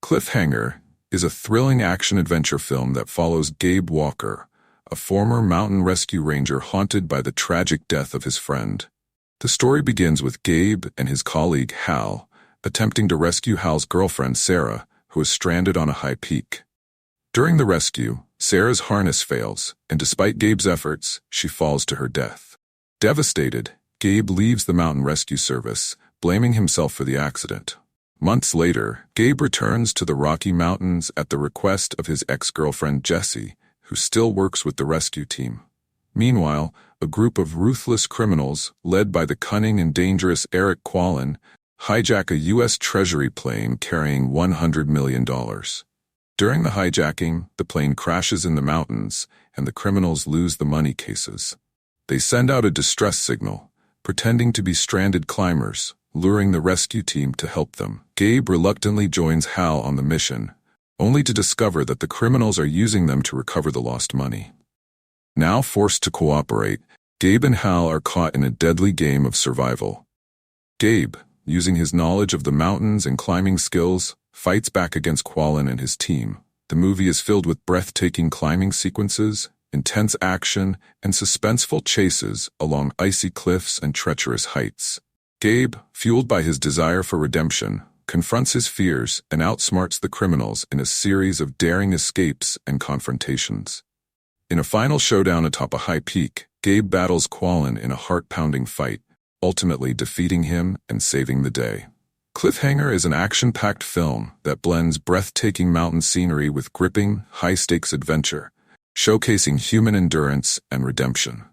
Cliffhanger is a thrilling action-adventure film that follows Gabe Walker, a former mountain rescue ranger haunted by the tragic death of his friend. The story begins with Gabe and his colleague Hal attempting to rescue Hal's girlfriend Sarah, who is stranded on a high peak. During the rescue, Sarah's harness fails, and despite Gabe's efforts, she falls to her death. Devastated, Gabe leaves the mountain rescue service, blaming himself for the accident. Months later, Gabe returns to the Rocky Mountains at the request of his ex-girlfriend Jessie, who still works with the rescue team. Meanwhile, a group of ruthless criminals, led by the cunning and dangerous Eric Qualen, hijack a U.S. Treasury plane carrying $100 million. During the hijacking, the plane crashes in the mountains, and the criminals lose the money cases. They send out a distress signal, pretending to be stranded climbers, luring the rescue team to help them. Gabe reluctantly joins Hal on the mission, only to discover that the criminals are using them to recover the lost money. Now forced to cooperate, Gabe and Hal are caught in a deadly game of survival. Gabe, using his knowledge of the mountains and climbing skills, fights back against Qualen and his team. The movie is filled with breathtaking climbing sequences, intense action, and suspenseful chases along icy cliffs and treacherous heights. Gabe, fueled by his desire for redemption, confronts his fears and outsmarts the criminals in a series of daring escapes and confrontations. In a final showdown atop a high peak, Gabe battles Qualen in a heart-pounding fight, ultimately defeating him and saving the day. Cliffhanger is an action-packed film that blends breathtaking mountain scenery with gripping, high-stakes adventure, showcasing human endurance and redemption.